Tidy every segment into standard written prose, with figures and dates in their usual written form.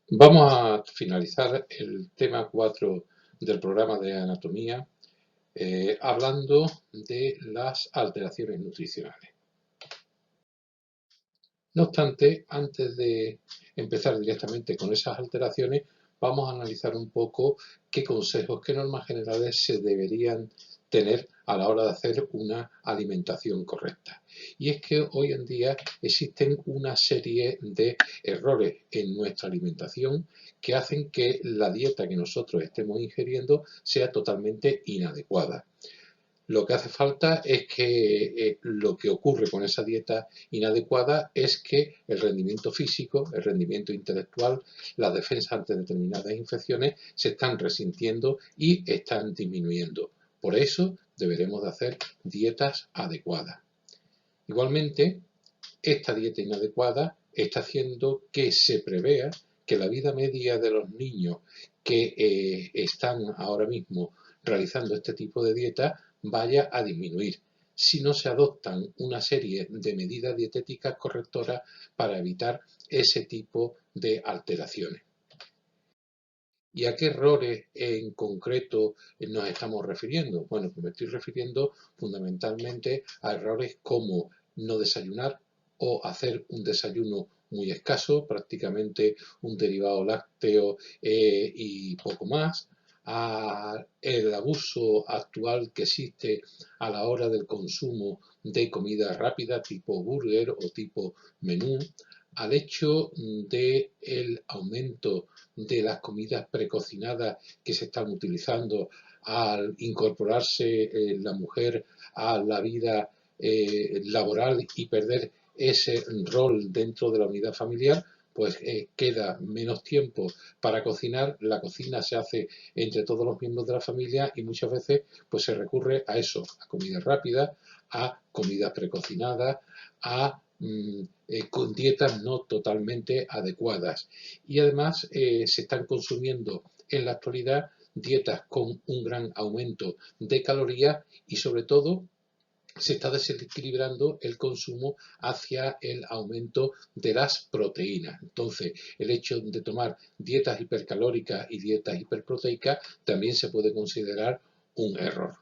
Vamos a finalizar el tema 4 del programa de anatomía hablando de las alteraciones nutricionales. No obstante, antes de empezar directamente con esas alteraciones, vamos a analizar un poco qué consejos, qué normas generales se deberían tener a la hora de hacer una alimentación correcta. Y es que hoy en día existen una serie de errores en nuestra alimentación que hacen que la dieta que nosotros estemos ingiriendo sea totalmente inadecuada. Lo que hace falta es que lo que ocurre con esa dieta inadecuada es que el rendimiento físico, el rendimiento intelectual, la defensa ante determinadas infecciones se están resintiendo y están disminuyendo. Por eso deberemos de hacer dietas adecuadas. Igualmente, esta dieta inadecuada está haciendo que se prevea que la vida media de los niños que están ahora mismo realizando este tipo de dieta vaya a disminuir si no se adoptan una serie de medidas dietéticas correctoras para evitar ese tipo de alteraciones. ¿Y a qué errores en concreto nos estamos refiriendo? Bueno, pues me estoy refiriendo fundamentalmente a errores como no desayunar o hacer un desayuno muy escaso, prácticamente un derivado lácteo y poco más, a el abuso actual que existe a la hora del consumo de comida rápida tipo burger o tipo menú, al hecho del aumento de las comidas precocinadas que se están utilizando al incorporarse la mujer a la vida laboral y perder ese rol dentro de la unidad familiar, pues queda menos tiempo para cocinar, la cocina se hace entre todos los miembros de la familia y muchas veces pues se recurre a eso, a comida rápida, a comidas precocinadas, a con dietas no totalmente adecuadas. Y además se están consumiendo en la actualidad dietas con un gran aumento de calorías y sobre todo se está desequilibrando el consumo hacia el aumento de las proteínas. Entonces, el hecho de tomar dietas hipercalóricas y dietas hiperproteicas también se puede considerar un error.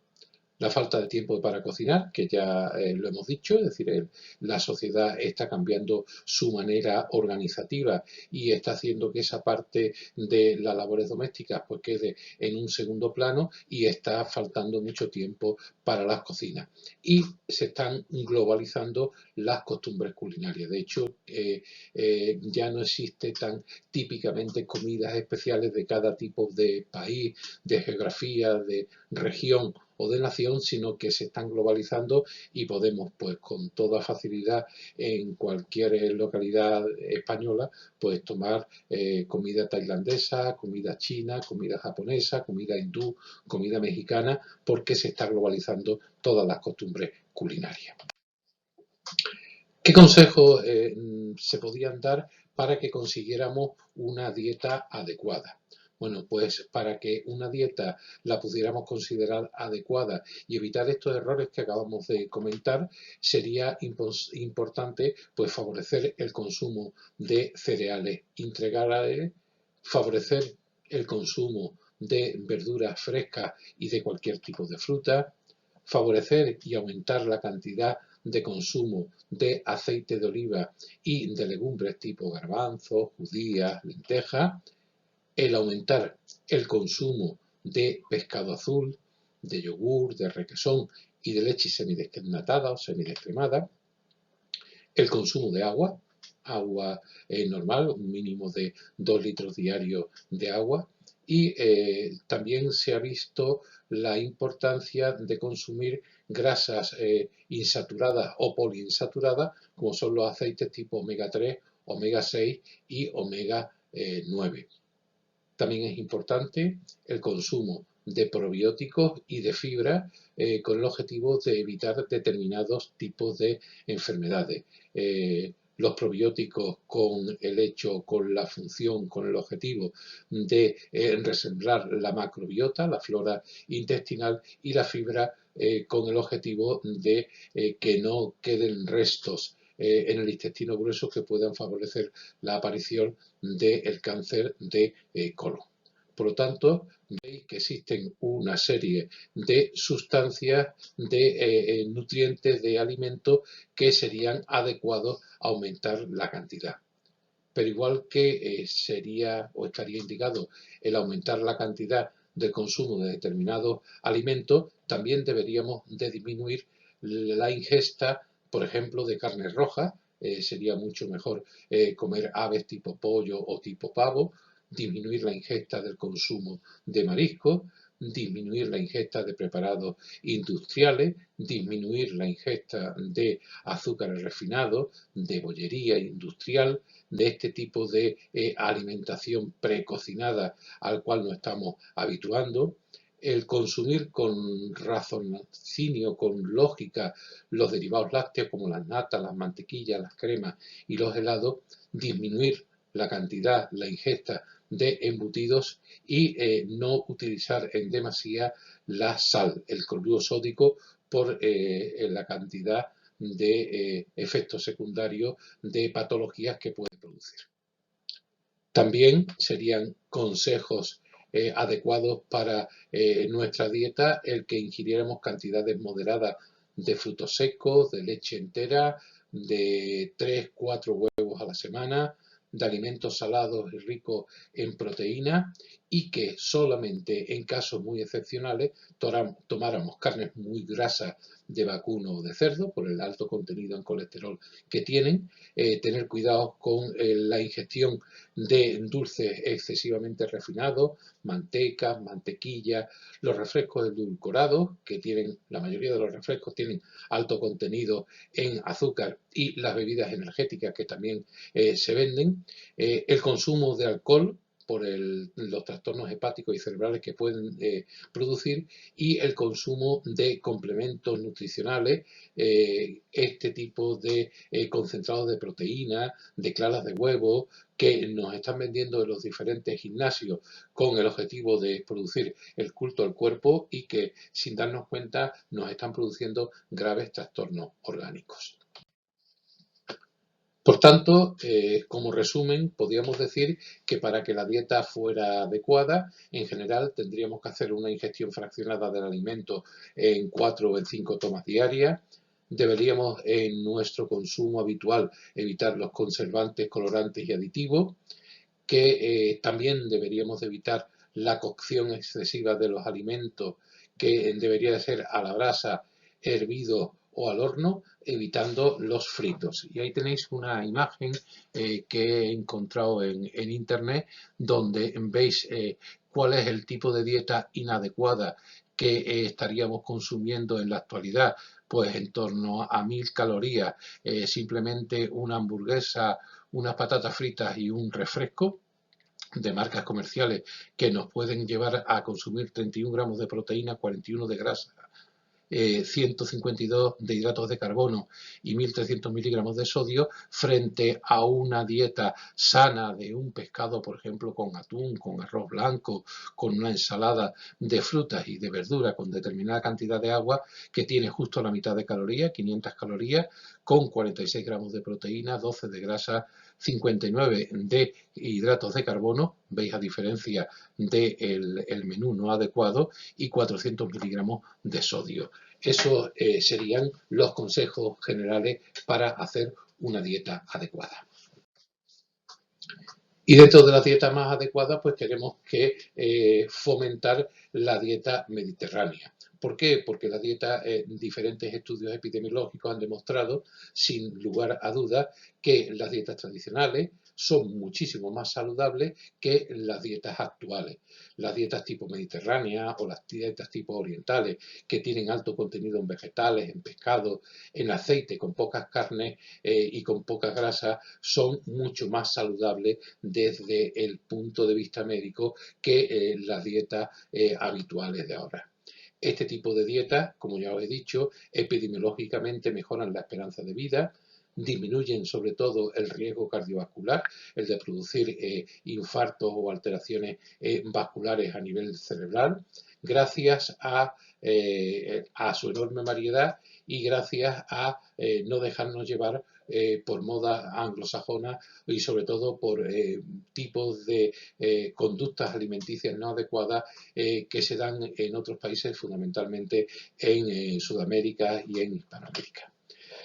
La falta de tiempo para cocinar, que ya lo hemos dicho, es decir, la sociedad está cambiando su manera organizativa y está haciendo que esa parte de las labores domésticas pues quede en un segundo plano y está faltando mucho tiempo para las cocinas. Y se están globalizando las costumbres culinarias. De hecho, ya no existe tan típicamente comidas especiales de cada tipo de país, de geografía, de región o de nación, sino que se están globalizando y podemos, pues con toda facilidad en cualquier localidad española, pues tomar comida tailandesa, comida china, comida japonesa, comida hindú, comida mexicana, porque se está globalizando todas las costumbres culinarias. ¿Qué consejos se podían dar para que consiguiéramos una dieta adecuada? Bueno, pues para que una dieta la pudiéramos considerar adecuada y evitar estos errores que acabamos de comentar, sería importante pues favorecer el consumo de cereales integrales, favorecer el consumo de verduras frescas y de cualquier tipo de fruta, favorecer y aumentar la cantidad de consumo de aceite de oliva y de legumbres tipo garbanzos, judías, lentejas, el aumentar el consumo de pescado azul, de yogur, de requesón y de leche semidesnatada o semidescremada, el consumo de agua, agua normal, un mínimo de 2 litros diarios de agua, y también se ha visto la importancia de consumir grasas insaturadas o poliinsaturadas, como son los aceites tipo omega 3, omega 6 y omega 9. También es importante el consumo de probióticos y de fibra con el objetivo de evitar determinados tipos de enfermedades. Los probióticos con la función, con el objetivo de resembrar la macrobiota, la flora intestinal, y la fibra con el objetivo de que no queden restos en el intestino grueso que puedan favorecer la aparición del cáncer de colon. Por lo tanto, veis que existen una serie de sustancias, de nutrientes, de alimentos que serían adecuados a aumentar la cantidad. Pero igual que sería o estaría indicado el aumentar la cantidad del consumo de determinados alimentos, también deberíamos de disminuir la ingesta, por ejemplo, de carnes rojas. Sería mucho mejor comer aves tipo pollo o tipo pavo, disminuir la ingesta del consumo de mariscos, disminuir la ingesta de preparados industriales, disminuir la ingesta de azúcares refinados, de bollería industrial, de este tipo de alimentación precocinada al cual nos estamos habituando, el consumir con raciocinio, con lógica, los derivados lácteos como las natas, las mantequillas, las cremas y los helados, disminuir la cantidad, la ingesta de embutidos y no utilizar en demasía la sal, el cloruro sódico, por la cantidad de efectos secundarios, de patologías que puede producir. También serían consejos adecuados para nuestra dieta el que ingiriéramos cantidades moderadas de frutos secos, de leche entera, de 3-4 huevos a la semana, de alimentos salados y ricos en proteínas, y que solamente en casos muy excepcionales tomáramos carnes muy grasas de vacuno o de cerdo por el alto contenido en colesterol que tienen, tener cuidado con la ingestión de dulces excesivamente refinados, manteca, mantequilla, los refrescos edulcorados, que tienen, la mayoría de los refrescos tienen alto contenido en azúcar, y las bebidas energéticas que también se venden, el consumo de alcohol por los trastornos hepáticos y cerebrales que pueden producir, y el consumo de complementos nutricionales, este tipo de concentrados de proteína, de claras de huevo, que nos están vendiendo en los diferentes gimnasios con el objetivo de producir el culto al cuerpo, y que sin darnos cuenta nos están produciendo graves trastornos orgánicos. Por tanto, como resumen, podríamos decir que para que la dieta fuera adecuada, en general tendríamos que hacer una ingestión fraccionada del alimento en 4 o en 5 tomas diarias. Deberíamos en nuestro consumo habitual evitar los conservantes, colorantes y aditivos, que también deberíamos evitar la cocción excesiva de los alimentos, que debería de ser a la brasa, hervido o al horno, evitando los fritos. Y ahí tenéis una imagen que he encontrado en internet, donde veis cuál es el tipo de dieta inadecuada que estaríamos consumiendo en la actualidad, pues en torno a 1000 calorías, simplemente una hamburguesa, unas patatas fritas y un refresco de marcas comerciales, que nos pueden llevar a consumir 31 gramos de proteína, 41 de grasa, 152 de hidratos de carbono y 1300 miligramos de sodio, frente a una dieta sana de un pescado, por ejemplo, con atún, con arroz blanco, con una ensalada de frutas y de verduras con determinada cantidad de agua, que tiene justo la mitad de calorías, 500 calorías, con 46 gramos de proteína, 12 de grasa, 59 de hidratos de carbono, veis a diferencia del menú no adecuado, y 400 miligramos de sodio. Esos serían los consejos generales para hacer una dieta adecuada. Y dentro de la dieta más adecuada, pues tenemos que fomentar la dieta mediterránea. ¿Por qué? Porque la dieta, diferentes estudios epidemiológicos han demostrado, sin lugar a dudas, que las dietas tradicionales son muchísimo más saludables que las dietas actuales. Las dietas tipo mediterránea o las dietas tipo orientales, que tienen alto contenido en vegetales, en pescado, en aceite, con pocas carnes y con poca grasa, son mucho más saludables desde el punto de vista médico que las dietas habituales de ahora. Este tipo de dietas, como ya os he dicho, epidemiológicamente mejoran la esperanza de vida, disminuyen sobre todo el riesgo cardiovascular, el de producir infartos o alteraciones vasculares a nivel cerebral, gracias a su enorme variedad y gracias a no dejarnos llevar por moda anglosajona y sobre todo por tipos de conductas alimenticias no adecuadas que se dan en otros países, fundamentalmente en Sudamérica y en Hispanoamérica.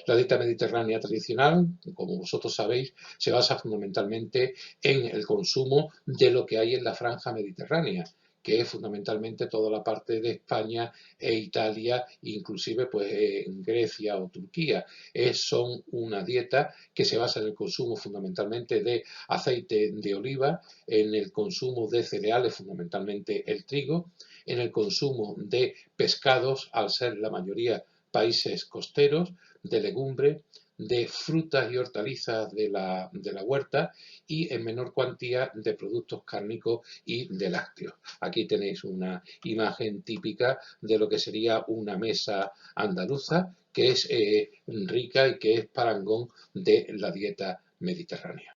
La dieta mediterránea tradicional, como vosotros sabéis, se basa fundamentalmente en el consumo de lo que hay en la franja mediterránea, que es fundamentalmente toda la parte de España e Italia, inclusive pues en Grecia o Turquía. Son una dieta que se basa en el consumo fundamentalmente de aceite de oliva, en el consumo de cereales, fundamentalmente el trigo, en el consumo de pescados, al ser la mayoría países costeros, de legumbre, de frutas y hortalizas de la huerta y en menor cuantía de productos cárnicos y de lácteos. Aquí tenéis una imagen típica de lo que sería una mesa andaluza que es rica y que es parangón de la dieta mediterránea.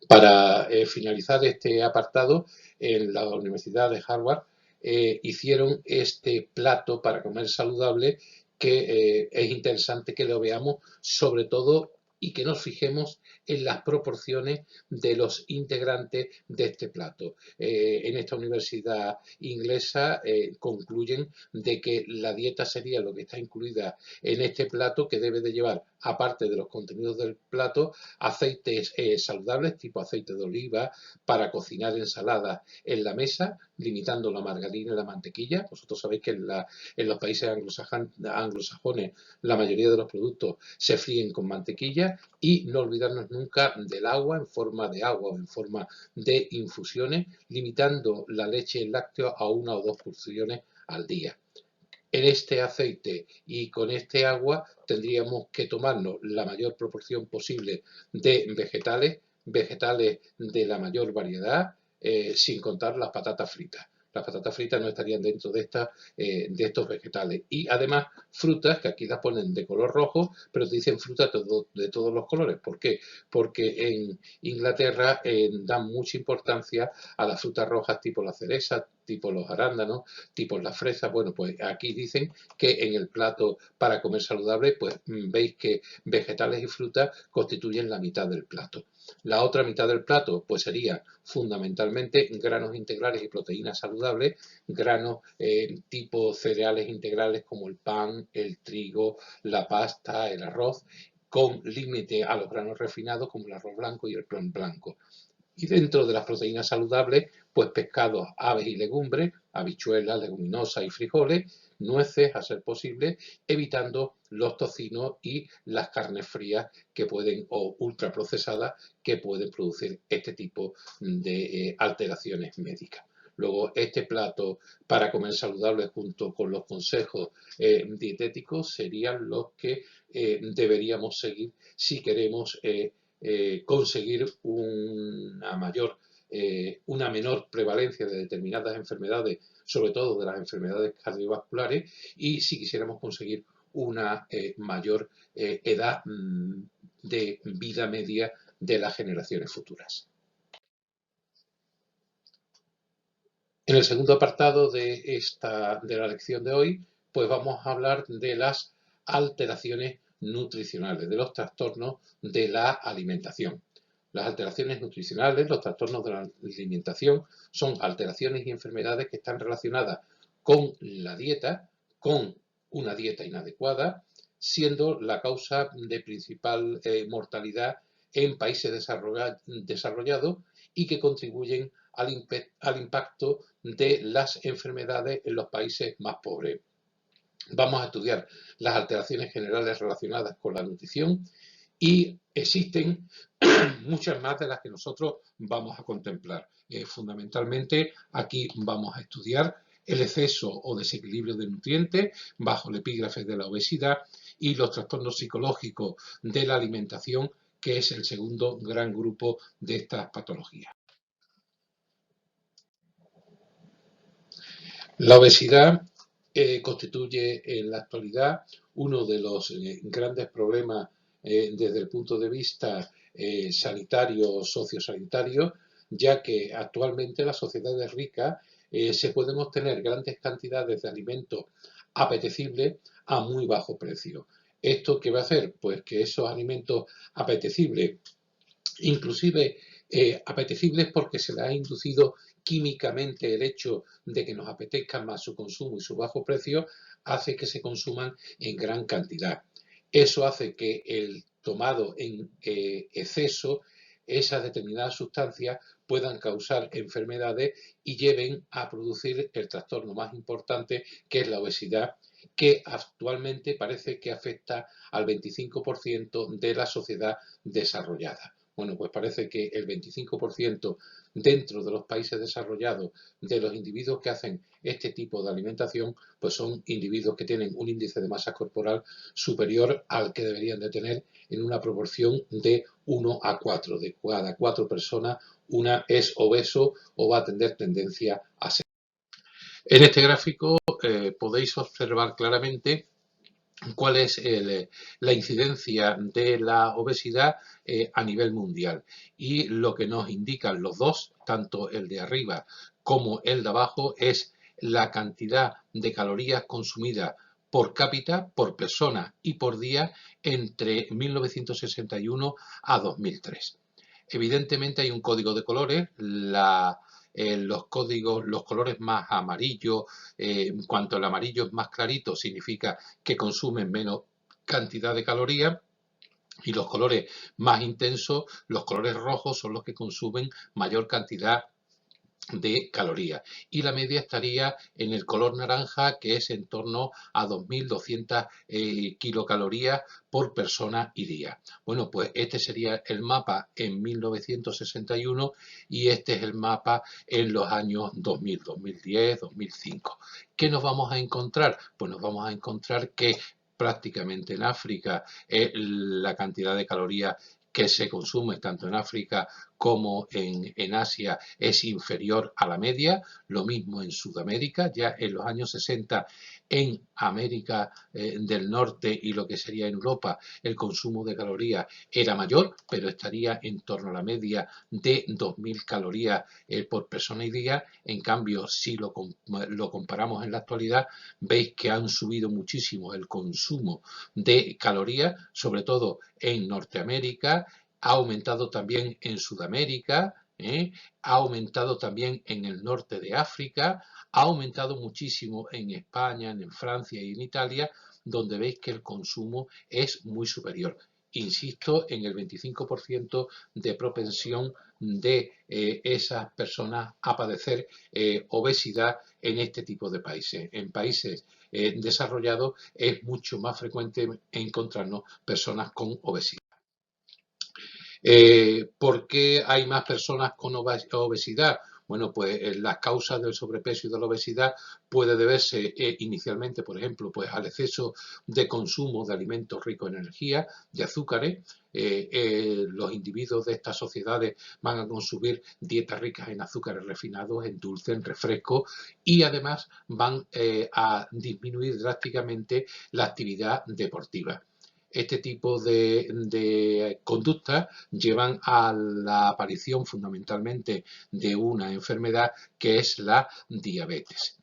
Para finalizar este apartado, en la Universidad de Harvard hicieron este plato para comer saludable que es interesante que lo veamos, sobre todo, y que nos fijemos en las proporciones de los integrantes de este plato. En esta universidad inglesa concluyen de que la dieta sería lo que está incluida en este plato, que debe de llevar, aparte de los contenidos del plato, aceites saludables tipo aceite de oliva para cocinar ensaladas en la mesa, limitando la margarina y la mantequilla. Vosotros sabéis que en los países anglosajones la mayoría de los productos se fríen con mantequilla, y no olvidarnos nunca del agua en forma de agua o en forma de infusiones, limitando la leche y el lácteo a 1 o 2 porciones al día. En este aceite y con este agua tendríamos que tomarnos la mayor proporción posible de vegetales de la mayor variedad, sin contar las patatas fritas. Las patatas fritas no estarían dentro de estos vegetales. Y además frutas, que aquí las ponen de color rojo, pero te dicen frutas de todos los colores. ¿Por qué? Porque en Inglaterra dan mucha importancia a las frutas rojas tipo la cereza, tipo los arándanos, tipo las fresas. Bueno, pues aquí dicen que en el plato para comer saludable, pues veis que vegetales y frutas constituyen la mitad del plato. La otra mitad del plato pues sería fundamentalmente granos integrales y proteínas saludables, granos tipo cereales integrales como el pan, el trigo, la pasta, el arroz, con límite a los granos refinados como el arroz blanco y el pan blanco. Y dentro de las proteínas saludables, pues pescados, aves y legumbres, habichuelas, leguminosas y frijoles, nueces a ser posible, evitando los tocinos y las carnes frías que pueden, o ultraprocesadas, que pueden producir este tipo de alteraciones médicas. Luego, este plato para comer saludable junto con los consejos dietéticos serían los que deberíamos seguir si queremos conseguir una menor prevalencia de determinadas enfermedades, sobre todo de las enfermedades cardiovasculares, y si quisiéramos conseguir una mayor edad de vida media de las generaciones futuras. En el segundo apartado de la lección de hoy, pues vamos a hablar de las alteraciones nutricionales, de los trastornos de la alimentación. Las alteraciones nutricionales, los trastornos de la alimentación, son alteraciones y enfermedades que están relacionadas con la dieta, con una dieta inadecuada, siendo la causa de principal mortalidad en países desarrollados y que contribuyen al impacto de las enfermedades en los países más pobres. Vamos a estudiar las alteraciones generales relacionadas con la nutrición y existen muchas más de las que nosotros vamos a contemplar. Fundamentalmente aquí vamos a estudiar el exceso o desequilibrio de nutrientes bajo el epígrafe de la obesidad y los trastornos psicológicos de la alimentación, que es el segundo gran grupo de estas patologías. La obesidad constituye en la actualidad uno de los grandes problemas desde el punto de vista sanitario, sociosanitario, ya que actualmente las sociedades ricas se pueden obtener grandes cantidades de alimentos apetecibles a muy bajo precio. ¿Esto qué va a hacer? Pues que esos alimentos apetecibles, inclusive apetecibles porque se les ha inducido químicamente el hecho de que nos apetezca más su consumo y su bajo precio, hace que se consuman en gran cantidad. Eso hace que el tomado en exceso, esas determinadas sustancias puedan causar enfermedades y lleven a producir el trastorno más importante, que es la obesidad, que actualmente parece que afecta al 25% de la sociedad desarrollada. Bueno, pues parece que el 25% dentro de los países desarrollados de los individuos que hacen este tipo de alimentación, pues son individuos que tienen un índice de masa corporal superior al que deberían de tener en una proporción de 1 a 4. De cada 4 personas, una es obeso o va a tener tendencia a ser. En este gráfico podéis observar claramente cuál es la incidencia de la obesidad a nivel mundial. Y lo que nos indican los dos, tanto el de arriba como el de abajo, es la cantidad de calorías consumidas por cápita, por persona y por día entre 1961 a 2003. Evidentemente hay un código de colores, los colores más amarillos, en cuanto el amarillo es más clarito, significa que consumen menos cantidad de calorías, y los colores más intensos, los colores rojos, son los que consumen mayor cantidad de calorías, y la media estaría en el color naranja, que es en torno a 2.200 kilocalorías por persona y día. Bueno, pues este sería el mapa en 1961 y este es el mapa en los años 2000, 2010, 2005. ¿Qué nos vamos a encontrar? Pues nos vamos a encontrar que prácticamente en África la cantidad de calorías que se consume tanto en África como en Asia es inferior a la media, lo mismo en Sudamérica. Ya en los años 60 en América del Norte y lo que sería en Europa, el consumo de calorías era mayor, pero estaría en torno a la media de 2.000 calorías por persona y día. En cambio, si lo comparamos en la actualidad, veis que han subido muchísimo el consumo de calorías, sobre todo en Norteamérica, ha aumentado también en Sudamérica, ha aumentado también en el norte de África, ha aumentado muchísimo en España, en Francia y en Italia, donde veis que el consumo es muy superior. Insisto en el 25% de propensión de esas personas a padecer obesidad en este tipo de países. En países desarrollados es mucho más frecuente encontrarnos personas con obesidad. ¿Por qué hay más personas con obesidad? Bueno, pues las causas del sobrepeso y de la obesidad puede deberse inicialmente, por ejemplo, pues al exceso de consumo de alimentos ricos en energía, de azúcares. Los individuos de estas sociedades van a consumir dietas ricas en azúcares refinados, en dulces, en refrescos, y además van a disminuir drásticamente la actividad deportiva. Este tipo de conductas llevan a la aparición fundamentalmente de una enfermedad que es la diabetes.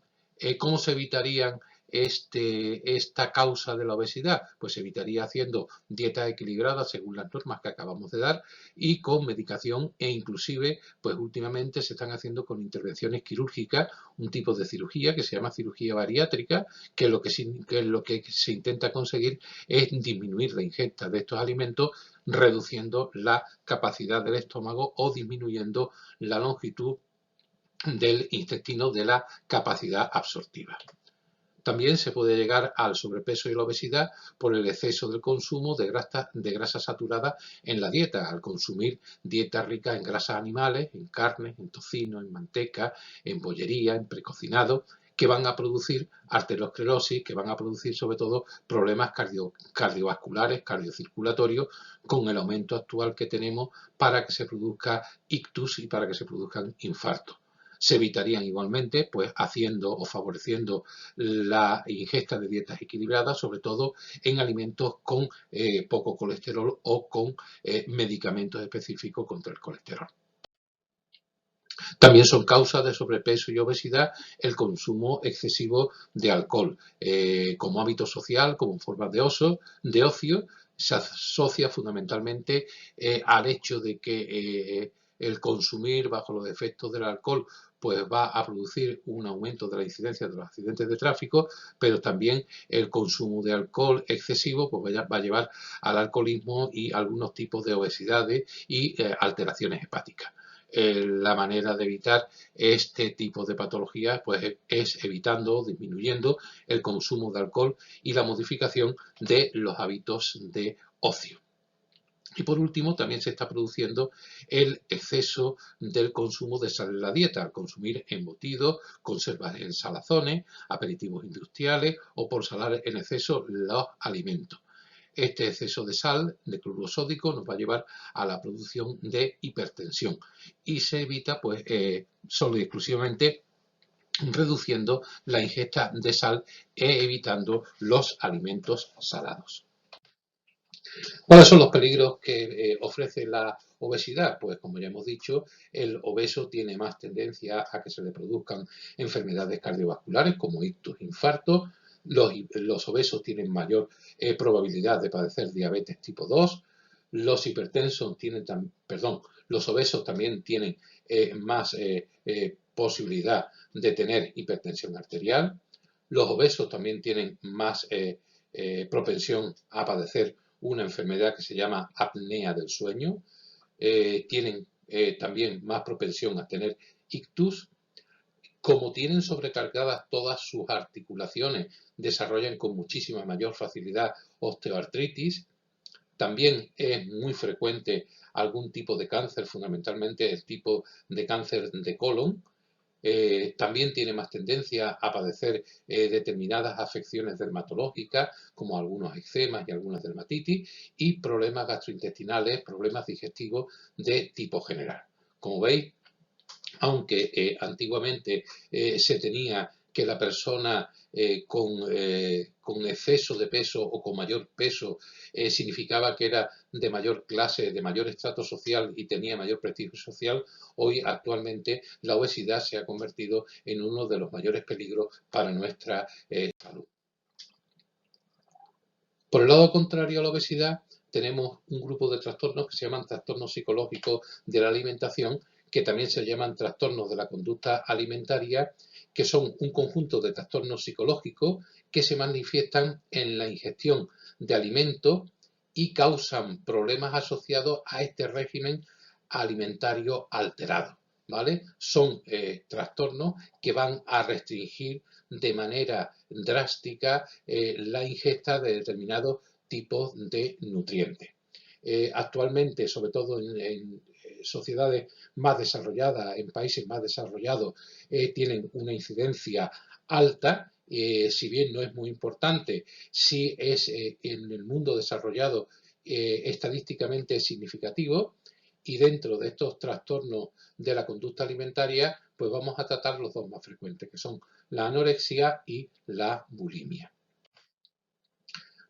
¿Cómo se evitarían esta causa de la obesidad? Pues se evitaría haciendo dietas equilibradas según las normas que acabamos de dar y con medicación, e inclusive pues últimamente se están haciendo con intervenciones quirúrgicas, un tipo de cirugía que se llama cirugía bariátrica, que lo que se intenta conseguir es disminuir la ingesta de estos alimentos, reduciendo la capacidad del estómago o disminuyendo la longitud del intestino, de la capacidad absortiva. También se puede llegar al sobrepeso y la obesidad por el exceso del consumo de grasa saturada en la dieta, al consumir dietas ricas en grasas animales, en carne, en tocino, en manteca, en bollería, en precocinado, que van a producir arteriosclerosis, que van a producir sobre todo problemas cardiovasculares, cardiocirculatorios, con el aumento actual que tenemos para que se produzca ictus y para que se produzcan infartos. Se evitarían igualmente, pues haciendo o favoreciendo la ingesta de dietas equilibradas, sobre todo en alimentos con poco colesterol o con medicamentos específicos contra el colesterol. También son causas de sobrepeso y obesidad el consumo excesivo de alcohol como hábito social, como forma de ocio. Se asocia fundamentalmente al hecho de que el consumir bajo los efectos del alcohol pues va a producir un aumento de la incidencia de los accidentes de tráfico, pero también el consumo de alcohol excesivo pues va a llevar al alcoholismo y algunos tipos de obesidades y alteraciones hepáticas. La manera de evitar este tipo de patologías pues, es evitando o disminuyendo el consumo de alcohol y la modificación de los hábitos de ocio. Y por último, también se está produciendo el exceso del consumo de sal en la dieta, al consumir embutidos, conservas en salazones, aperitivos industriales o por salar en exceso los alimentos. Este exceso de sal, de cloruro sódico, nos va a llevar a la producción de hipertensión y se evita pues solo y exclusivamente reduciendo la ingesta de sal e evitando los alimentos salados. ¿Cuáles son los peligros que ofrece la obesidad? Pues como ya hemos dicho, el obeso tiene más tendencia a que se le produzcan enfermedades cardiovasculares como ictus, infartos. Los obesos tienen mayor probabilidad de padecer diabetes tipo 2. Los obesos también tienen más posibilidad de tener hipertensión arterial. Los obesos también tienen más propensión a padecer una enfermedad que se llama apnea del sueño, tienen también más propensión a tener ictus. Como tienen sobrecargadas todas sus articulaciones, desarrollan con muchísima mayor facilidad osteoartritis. También es muy frecuente algún tipo de cáncer, fundamentalmente el tipo de cáncer de colon. También tiene más tendencia a padecer determinadas afecciones dermatológicas, como algunos eczemas y algunas dermatitis, y problemas gastrointestinales, problemas digestivos de tipo general. Como veis, aunque antiguamente se tenía que la persona con exceso de peso o con mayor peso significaba que era de mayor clase, de mayor estrato social y tenía mayor prestigio social, hoy actualmente la obesidad se ha convertido en uno de los mayores peligros para nuestra salud. Por el lado contrario a la obesidad, tenemos un grupo de trastornos que se llaman trastornos psicológicos de la alimentación, que también se llaman trastornos de la conducta alimentaria, que son un conjunto de trastornos psicológicos que se manifiestan en la ingestión de alimentos y causan problemas asociados a este régimen alimentario alterado, ¿vale? Son trastornos que van a restringir de manera drástica la ingesta de determinados tipos de nutrientes. Actualmente, sobre todo en sociedades más desarrolladas, en países más desarrollados, tienen una incidencia alta, si bien no es muy importante, sí es en el mundo desarrollado estadísticamente significativo, y dentro de estos trastornos de la conducta alimentaria, pues vamos a tratar los dos más frecuentes, que son la anorexia y la bulimia.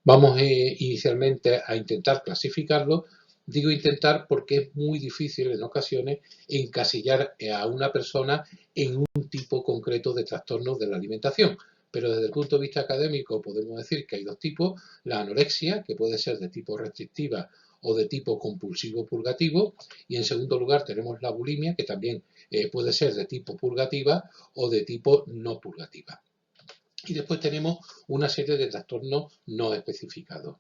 Vamos inicialmente a intentar clasificarlo. Digo intentar porque es muy difícil en ocasiones encasillar a una persona en un tipo concreto de trastornos de la alimentación. Pero desde el punto de vista académico podemos decir que hay dos tipos: la anorexia, que puede ser de tipo restrictiva o de tipo compulsivo purgativo, y en segundo lugar tenemos la bulimia, que también puede ser de tipo purgativa o de tipo no purgativa. Y después tenemos una serie de trastornos no especificados.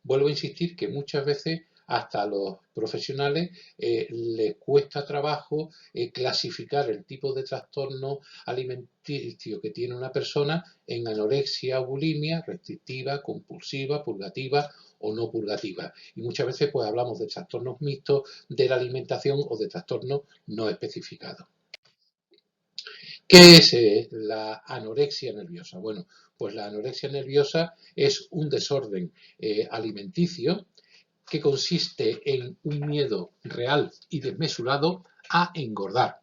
Vuelvo a insistir que muchas veces hasta a los profesionales les cuesta trabajo clasificar el tipo de trastorno alimenticio que tiene una persona en anorexia o bulimia, restrictiva, compulsiva, purgativa o no purgativa. Y muchas veces pues hablamos de trastornos mixtos de la alimentación o de trastornos no especificados. ¿Qué es la anorexia nerviosa? Bueno, pues la anorexia nerviosa es un desorden alimenticio que consiste en un miedo real y desmesurado a engordar.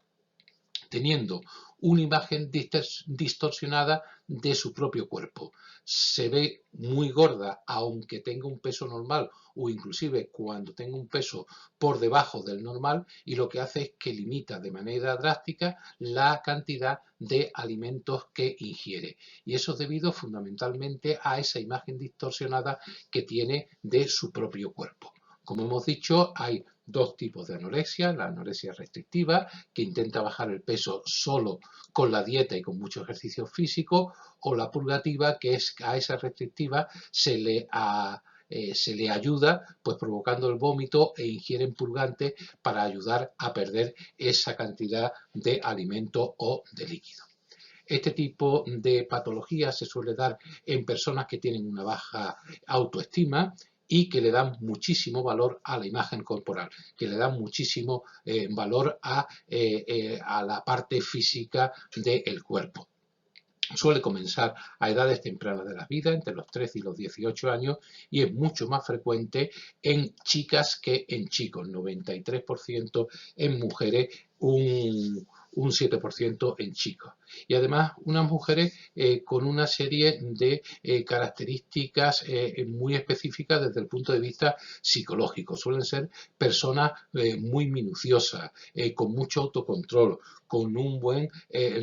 teniendo una imagen distorsionada de su propio cuerpo. Se ve muy gorda aunque tenga un peso normal o inclusive cuando tenga un peso por debajo del normal, y lo que hace es que limita de manera drástica la cantidad de alimentos que ingiere. Y eso es debido fundamentalmente a esa imagen distorsionada que tiene de su propio cuerpo. Como hemos dicho, hay dos tipos de anorexia: la anorexia restrictiva, que intenta bajar el peso solo con la dieta y con mucho ejercicio físico, o la purgativa, que es a esa restrictiva se le ayuda pues provocando el vómito e ingieren purgantes para ayudar a perder esa cantidad de alimento o de líquido. Este tipo de patología se suele dar en personas que tienen una baja autoestima y que le dan muchísimo valor a la imagen corporal, que le dan muchísimo valor a la parte física del cuerpo. Suele comenzar a edades tempranas de la vida, entre los 13 y los 18 años, y es mucho más frecuente en chicas que en chicos: 93% en mujeres, un 7% en chicos. Y además unas mujeres con una serie de características muy específicas desde el punto de vista psicológico. Suelen ser personas muy minuciosas, con mucho autocontrol, con un buen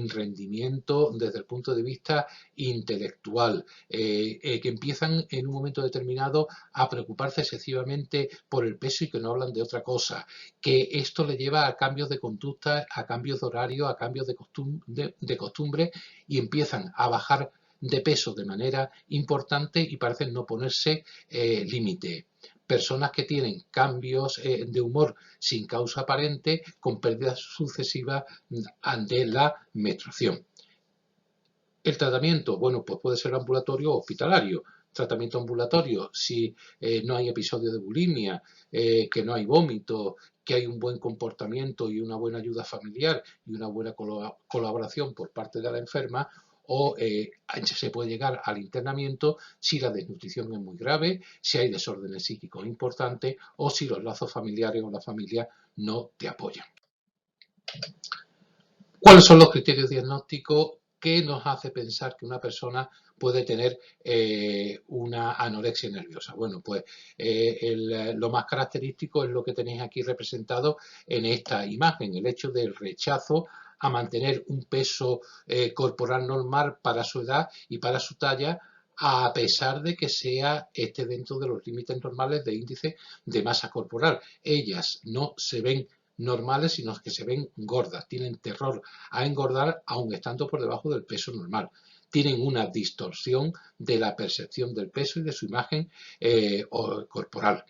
rendimiento desde el punto de vista intelectual, que empiezan en un momento determinado a preocuparse excesivamente por el peso y que no hablan de otra cosa, que esto le lleva a cambios de conducta, a cambios de horario, a cambios de costumbre, y empiezan a bajar de peso de manera importante y parecen no ponerse límite. Personas que tienen cambios de humor sin causa aparente, con pérdidas sucesivas ante la menstruación. El tratamiento, bueno, pues puede ser ambulatorio o hospitalario. Tratamiento ambulatorio: si no hay episodio de bulimia, que no hay vómito, que hay un buen comportamiento y una buena ayuda familiar y una buena colaboración por parte de la enferma. O se puede llegar al internamiento si la desnutrición es muy grave, si hay desórdenes psíquicos importantes o si los lazos familiares o la familia no te apoyan. ¿Cuáles son los criterios diagnósticos que nos hace pensar que una persona puede tener una anorexia nerviosa? Bueno, pues lo más característico es lo que tenéis aquí representado en esta imagen: el hecho del rechazo a mantener un peso corporal normal para su edad y para su talla, a pesar de que esté dentro de los límites normales de índice de masa corporal. Ellas no se ven normales, sino que se ven gordas, tienen terror a engordar aun estando por debajo del peso normal, tienen una distorsión de la percepción del peso y de su imagen corporal.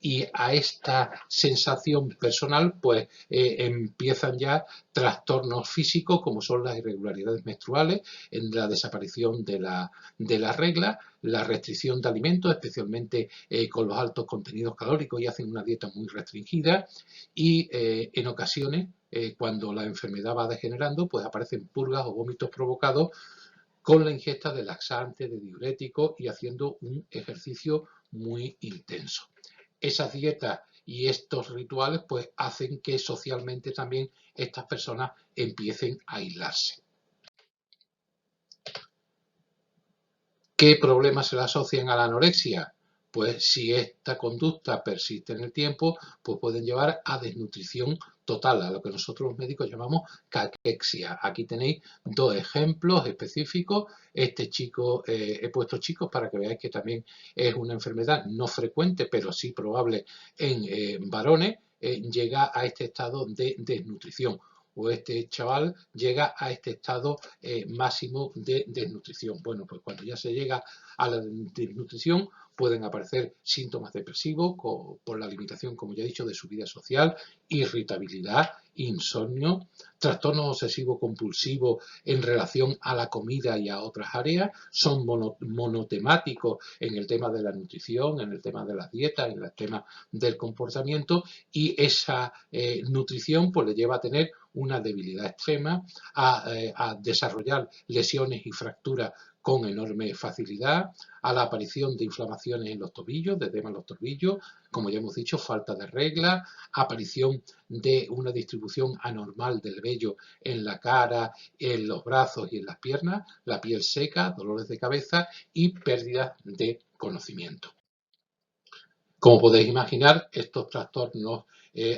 Y a esta sensación personal pues empiezan ya trastornos físicos, como son las irregularidades menstruales, en la desaparición de la regla, la restricción de alimentos, especialmente con los altos contenidos calóricos, y hacen una dieta muy restringida, y en ocasiones cuando la enfermedad va degenerando pues aparecen purgas o vómitos provocados con la ingesta de laxantes, de diuréticos y haciendo un ejercicio muy intenso. Esas dietas y estos rituales pues hacen que socialmente también estas personas empiecen a aislarse. ¿Qué problemas se le asocian a la anorexia? Pues si esta conducta persiste en el tiempo, pues pueden llevar a desnutrición total, a lo que nosotros los médicos llamamos caquexia. Aquí tenéis dos ejemplos específicos. Este chico, he puesto chicos para que veáis que también es una enfermedad no frecuente, pero sí probable en varones. Llega a este estado de desnutrición, o este chaval llega a este estado máximo de desnutrición. Bueno, pues cuando ya se llega a la desnutrición pueden aparecer síntomas depresivos por la limitación, como ya he dicho, de su vida social, irritabilidad, insomnio, trastorno obsesivo compulsivo en relación a la comida y a otras áreas. Son monotemáticos en el tema de la nutrición, en el tema de las dietas, en el tema del comportamiento, y esa nutrición pues le lleva a tener una debilidad extrema, a desarrollar lesiones y fracturas con enorme facilidad, a la aparición de inflamaciones en los tobillos, de edema en los tobillos, como ya hemos dicho, falta de regla, aparición de una distribución anormal del vello en la cara, en los brazos y en las piernas, la piel seca, dolores de cabeza y pérdida de conocimiento. Como podéis imaginar, estos trastornos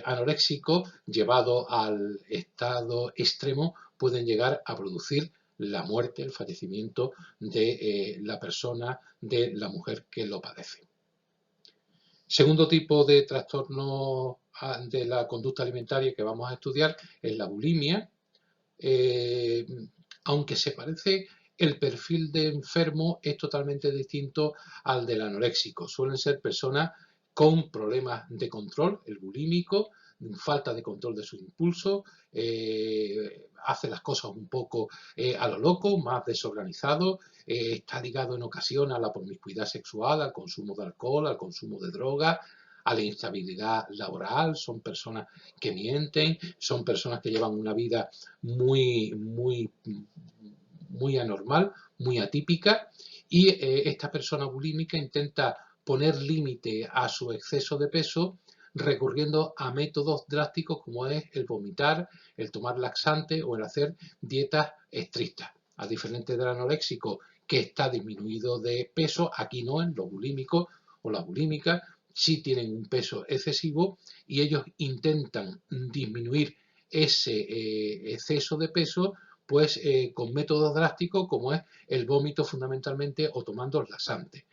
anoréxicos llevados al estado extremo pueden llegar a producir la muerte, el fallecimiento de la persona, de la mujer que lo padece. Segundo tipo de trastorno de la conducta alimentaria que vamos a estudiar es la bulimia. Aunque se parece, el perfil de enfermo es totalmente distinto al del anoréxico. Suelen ser personas con problemas de control, el bulímico, falta de control de sus impulsos, hace las cosas un poco a lo loco, más desorganizado, está ligado en ocasiones a la promiscuidad sexual, al consumo de alcohol, al consumo de drogas, a la instabilidad laboral, son personas que mienten, son personas que llevan una vida muy anormal, muy atípica, y esta persona bulímica intenta poner límite a su exceso de peso recurriendo a métodos drásticos como es el vomitar, el tomar laxante o el hacer dietas estrictas. A diferencia del anoréxico, que está disminuido de peso, aquí no, en los bulímicos o las bulímicas sí tienen un peso excesivo y ellos intentan disminuir ese exceso de peso pues con métodos drásticos como es el vómito fundamentalmente o tomando laxantes,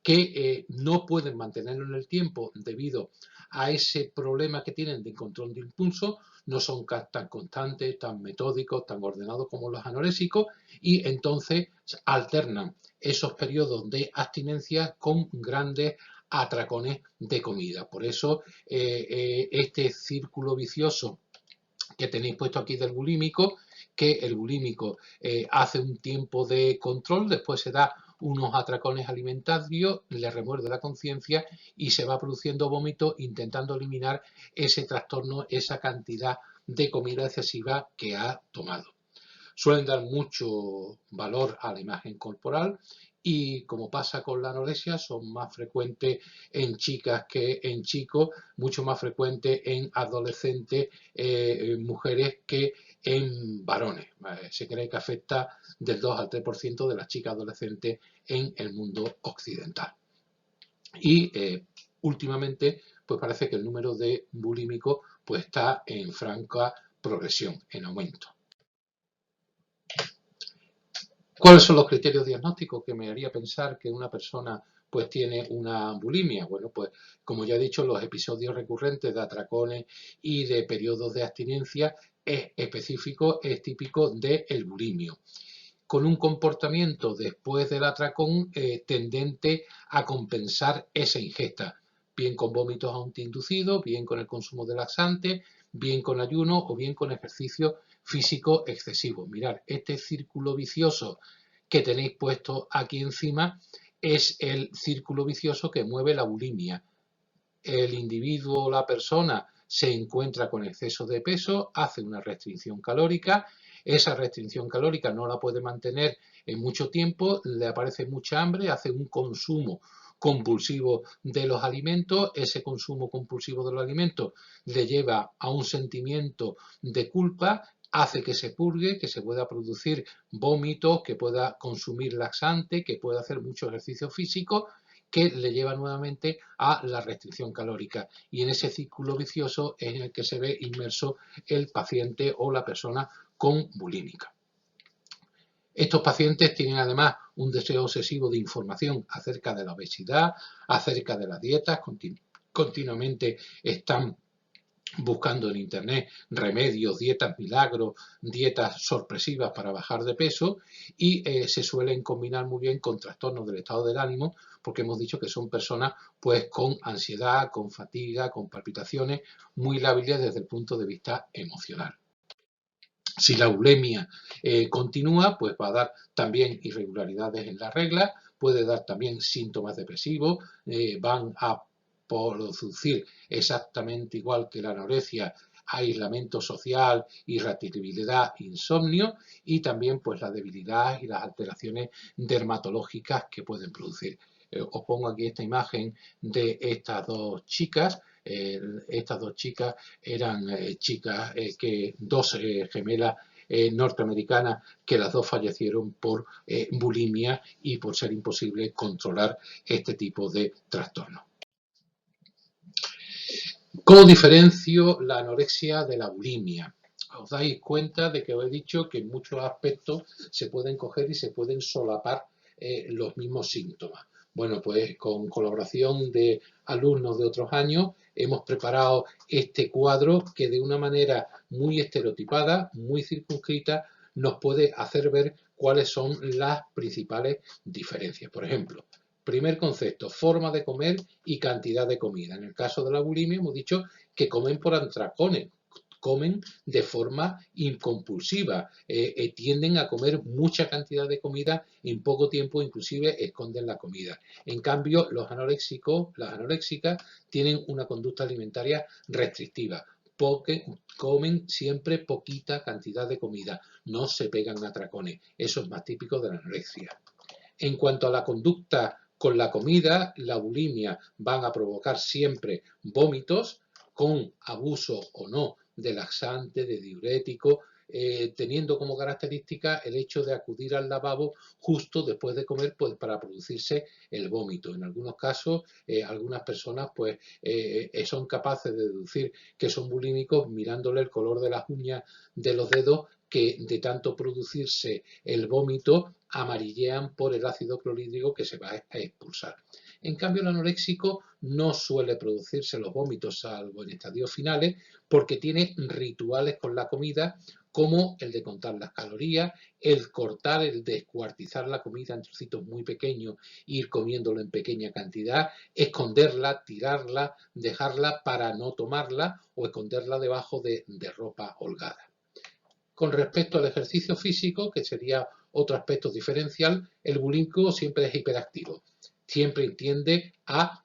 que no pueden mantenerlo en el tiempo debido a ese problema que tienen de control de impulso, no son tan constantes, tan metódicos, tan ordenados como los anorésicos y entonces alternan esos periodos de abstinencia con grandes atracones de comida. Por eso este círculo vicioso que tenéis puesto aquí del bulímico, que el bulímico hace un tiempo de control, después se da unos atracones alimentarios, le remuerde la conciencia y se va produciendo vómito intentando eliminar ese trastorno, esa cantidad de comida excesiva que ha tomado. Suelen dar mucho valor a la imagen corporal y, como pasa con la anorexia, son más frecuentes en chicas que en chicos, mucho más frecuentes en adolescentes, mujeres que en varones. Se cree que afecta del 2 al 3% de las chicas adolescentes en el mundo occidental. Y últimamente pues parece que el número de bulímicos pues está en franca progresión, en aumento. ¿Cuáles son los criterios diagnósticos que me haría pensar que una persona pues tiene una bulimia? Bueno, pues como ya he dicho, los episodios recurrentes de atracones y de periodos de abstinencia es específico, es típico del bulimio, con un comportamiento después del atracón tendente a compensar esa ingesta, bien con vómitos autoinducidos, bien con el consumo de laxantes, bien con ayuno o bien con ejercicio físico excesivo. Mirad, este círculo vicioso que tenéis puesto aquí encima es el círculo vicioso que mueve la bulimia. El individuo o la persona se encuentra con exceso de peso, hace una restricción calórica, esa restricción calórica no la puede mantener en mucho tiempo, le aparece mucha hambre, hace un consumo compulsivo de los alimentos, ese consumo compulsivo de los alimentos le lleva a un sentimiento de culpa, hace que se purgue, que se pueda producir vómitos, que pueda consumir laxante, que pueda hacer mucho ejercicio físico, que le lleva nuevamente a la restricción calórica. Y en ese círculo vicioso es en el que se ve inmerso el paciente o la persona con bulímica. Estos pacientes tienen además un deseo obsesivo de información acerca de la obesidad, acerca de las dietas, continuamente están buscando en internet remedios, dietas milagros, dietas sorpresivas para bajar de peso y se suelen combinar muy bien con trastornos del estado del ánimo, porque hemos dicho que son personas pues con ansiedad, con fatiga, con palpitaciones, muy lábiles desde el punto de vista emocional. Si la bulimia continúa, pues va a dar también irregularidades en la regla, puede dar también síntomas depresivos, van a producir exactamente igual que la anorexia aislamiento social, irritabilidad, insomnio y también pues la debilidad y las alteraciones dermatológicas que pueden producir. Os pongo aquí esta imagen de estas dos chicas. Estas dos chicas eran chicas dos gemelas norteamericanas, que las dos fallecieron por bulimia y por ser imposible controlar este tipo de trastorno. ¿Cómo diferencio la anorexia de la bulimia? Os dais cuenta de que os he dicho que en muchos aspectos se pueden coger y se pueden solapar los mismos síntomas. Bueno, pues con colaboración de alumnos de otros años hemos preparado este cuadro que de una manera muy estereotipada, muy circunscrita, nos puede hacer ver cuáles son las principales diferencias. Por ejemplo, primer concepto, forma de comer y cantidad de comida. En el caso de la bulimia hemos dicho que comen por atracones, comen de forma incompulsiva, tienden a comer mucha cantidad de comida en poco tiempo, inclusive esconden la comida. En cambio, los anoréxicos, las anoréxicas, tienen una conducta alimentaria restrictiva. Comen siempre poquita cantidad de comida, no se pegan a atracones. Eso es más típico de la anorexia. En cuanto a la conducta con la comida, la bulimia van a provocar siempre vómitos con abuso o no de laxante, de diurético, teniendo como característica el hecho de acudir al lavabo justo después de comer, pues, para producirse el vómito. En algunos casos, algunas personas pues son capaces de deducir que son bulímicos mirándole el color de las uñas de los dedos, que de tanto producirse el vómito amarillean por el ácido clorhídrico que se va a expulsar. En cambio, el anoréxico no suele producirse los vómitos, salvo en estadios finales, porque tiene rituales con la comida, como el de contar las calorías, el cortar, el descuartizar la comida en trocitos muy pequeños, ir comiéndolo en pequeña cantidad, esconderla, tirarla, dejarla para no tomarla o esconderla debajo de ropa holgada. Con respecto al ejercicio físico, que sería otro aspecto diferencial, el bulímico siempre es hiperactivo, siempre tiende a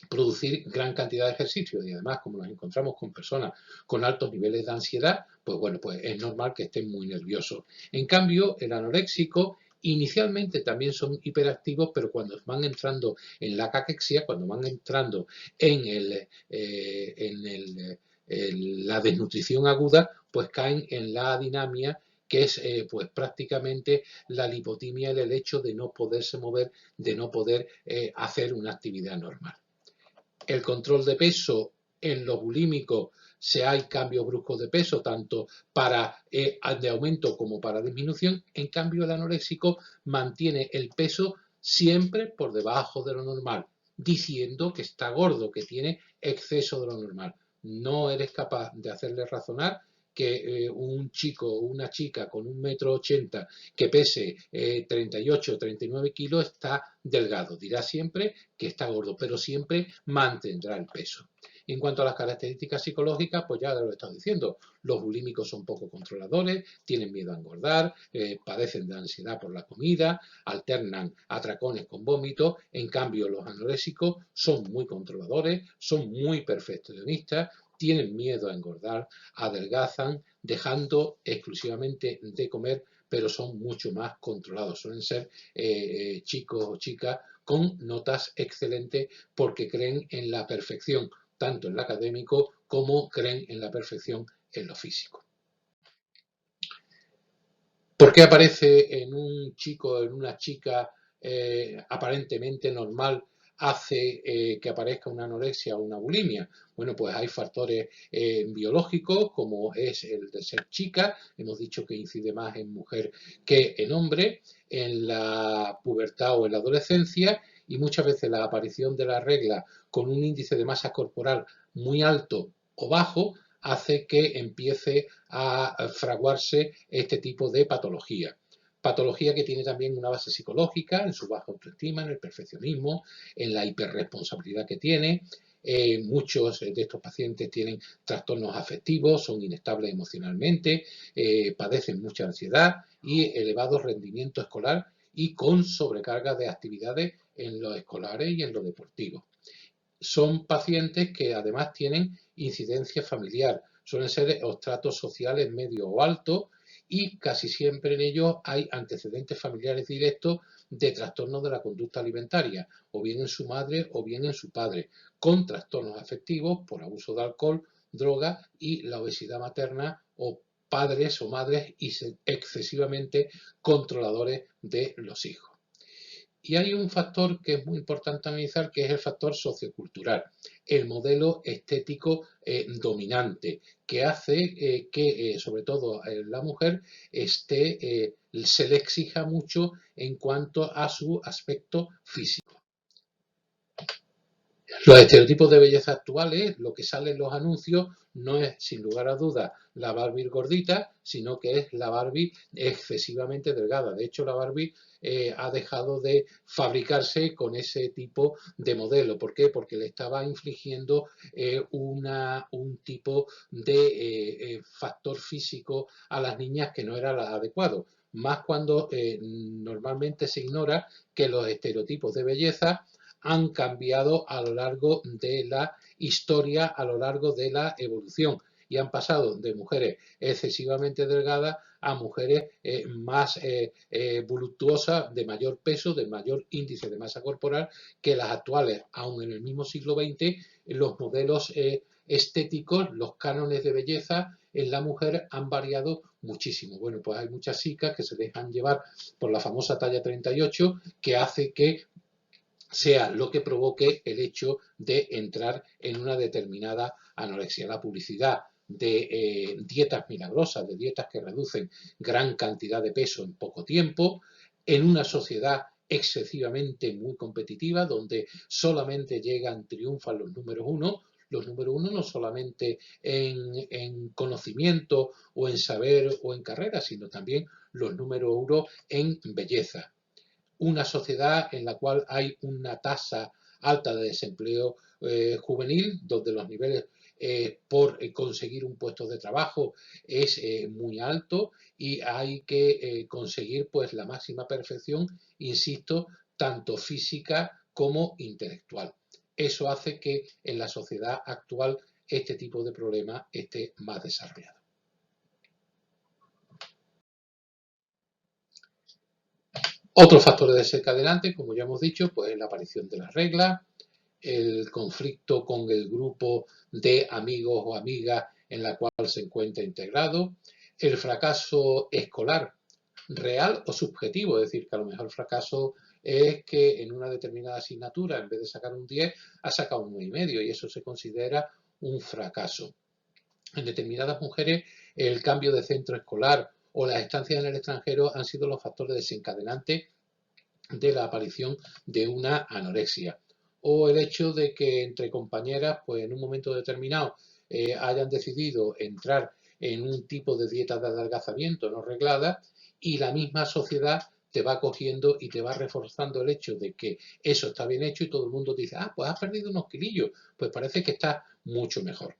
producir gran cantidad de ejercicio, y además, como nos encontramos con personas con altos niveles de ansiedad, pues bueno, pues es normal que estén muy nerviosos. En cambio, el anoréxico inicialmente también son hiperactivos, pero cuando van entrando en la caquexia, cuando van entrando en la desnutrición aguda, pues caen en la adinamia, que es pues prácticamente la lipotimia, el hecho de no poderse mover, de no poder hacer una actividad normal. El control de peso en los bulímicos, si hay cambios bruscos de peso, tanto para de aumento como para disminución. En cambio, el anoréxico mantiene el peso siempre por debajo de lo normal, diciendo que está gordo, que tiene exceso de lo normal. No eres capaz de hacerle razonar que un chico o una chica con 1,80 m que pese 38 o 39 kilos está delgado. Dirá siempre que está gordo, pero siempre mantendrá el peso. En cuanto a las características psicológicas, pues ya lo he estado diciendo, los bulímicos son poco controladores, tienen miedo a engordar, padecen de ansiedad por la comida, alternan atracones con vómitos. En cambio, los anorésicos son muy controladores, son muy perfeccionistas, tienen miedo a engordar, adelgazan, dejando exclusivamente de comer, pero son mucho más controlados. Suelen ser chicos o chicas con notas excelentes porque creen en la perfección, tanto en lo académico como creen en la perfección en lo físico. ¿Por qué aparece en un chico o en una chica aparentemente normal, hace que aparezca una anorexia o una bulimia? Bueno, pues hay factores biológicos, como es el de ser chica, hemos dicho que incide más en mujer que en hombre, en la pubertad o en la adolescencia, y muchas veces la aparición de la regla con un índice de masa corporal muy alto o bajo hace que empiece a fraguarse este tipo de patología. Patología que tiene también una base psicológica, en su baja autoestima, en el perfeccionismo, en la hiperresponsabilidad que tiene. Muchos de estos pacientes tienen trastornos afectivos, son inestables emocionalmente, padecen mucha ansiedad y elevado rendimiento escolar y con sobrecarga de actividades en lo escolares y en lo deportivo. Son pacientes que además tienen incidencia familiar, Suelen ser estratos sociales medio o altos y casi siempre en ellos hay antecedentes familiares directos de trastornos de la conducta alimentaria, o bien en su madre o bien en su padre, con trastornos afectivos por abuso de alcohol, droga y la obesidad materna, o padres o madres excesivamente controladores de los hijos. Y hay un factor que es muy importante analizar, que es el factor sociocultural, el modelo estético dominante, que hace que, sobre todo la mujer, se le exija mucho en cuanto a su aspecto físico. Los estereotipos de belleza actuales, lo que sale en los anuncios, no es sin lugar a dudas la Barbie gordita, sino que es la Barbie excesivamente delgada. De hecho, la Barbie ha dejado de fabricarse con ese tipo de modelo. ¿Por qué? Porque le estaba infligiendo un tipo de factor físico a las niñas que no era adecuado. Más cuando normalmente se ignora que los estereotipos de belleza han cambiado a lo largo de la historia, a lo largo de la evolución, y han pasado de mujeres excesivamente delgadas a mujeres más voluptuosas, de mayor peso, de mayor índice de masa corporal que las actuales. Aun en el mismo siglo XX, los modelos estéticos, los cánones de belleza en la mujer han variado muchísimo. Bueno, pues hay muchas chicas que se dejan llevar por la famosa talla 38, que hace que sea lo que provoque el hecho de entrar en una determinada anorexia. La publicidad de dietas milagrosas, de dietas que reducen gran cantidad de peso en poco tiempo, en una sociedad excesivamente muy competitiva, donde solamente triunfan los números uno no solamente en conocimiento o en saber o en carrera, sino también los números uno en belleza. Una sociedad en la cual hay una tasa alta de desempleo juvenil, donde los niveles por conseguir un puesto de trabajo es muy alto, y hay que conseguir pues la máxima perfección, insisto, tanto física como intelectual. Eso hace que en la sociedad actual este tipo de problema esté más desarrollado. Otros factores desencadenantes, como ya hemos dicho, pues la aparición de las reglas, el conflicto con el grupo de amigos o amigas en la cual se encuentra integrado, el fracaso escolar real o subjetivo, es decir, que a lo mejor el fracaso es que en una determinada asignatura, en vez de sacar un 10, ha sacado un 9,5, y eso se considera un fracaso. En determinadas mujeres, el cambio de centro escolar o las estancias en el extranjero han sido los factores desencadenantes de la aparición de una anorexia. O el hecho de que entre compañeras, pues en un momento determinado, hayan decidido entrar en un tipo de dieta de adelgazamiento no reglada, y la misma sociedad te va cogiendo y te va reforzando el hecho de que eso está bien hecho, y todo el mundo te dice, pues has perdido unos kilillos, pues parece que estás mucho mejor.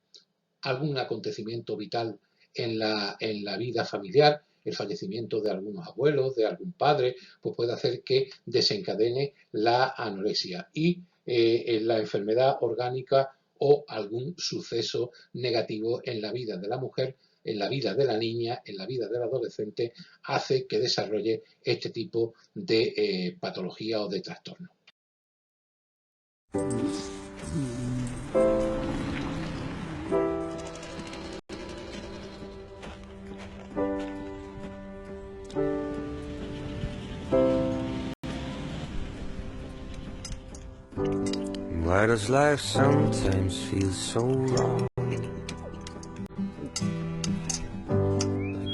Algún acontecimiento vital en la vida familiar, el fallecimiento de algunos abuelos, de algún padre, pues puede hacer que desencadene la anorexia, y la enfermedad orgánica o algún suceso negativo en la vida de la mujer, en la vida de la niña, en la vida del adolescente, hace que desarrolle este tipo de patología o de trastorno. Why does life sometimes feel so wrong? Like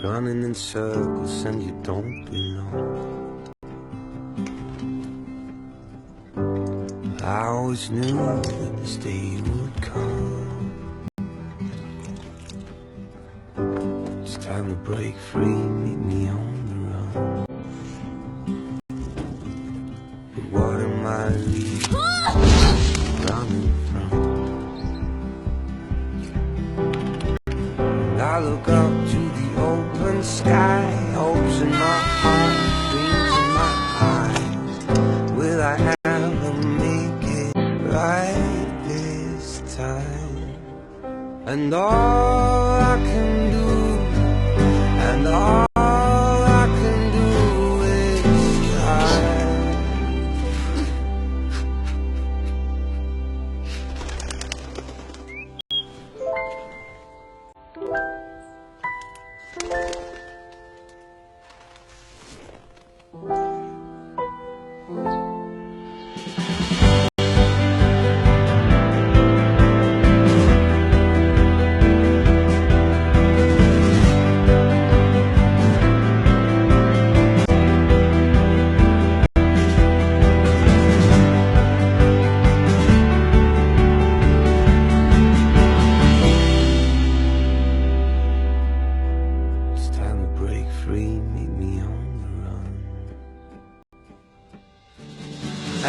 running in circles and you don't belong. I always knew that this day would come. It's time to break free, meet me on the run. But what am I running from? And I look up to the open sky, hopes in my heart, dreams in my eyes. Will I ever make it right this time? And all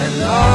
and all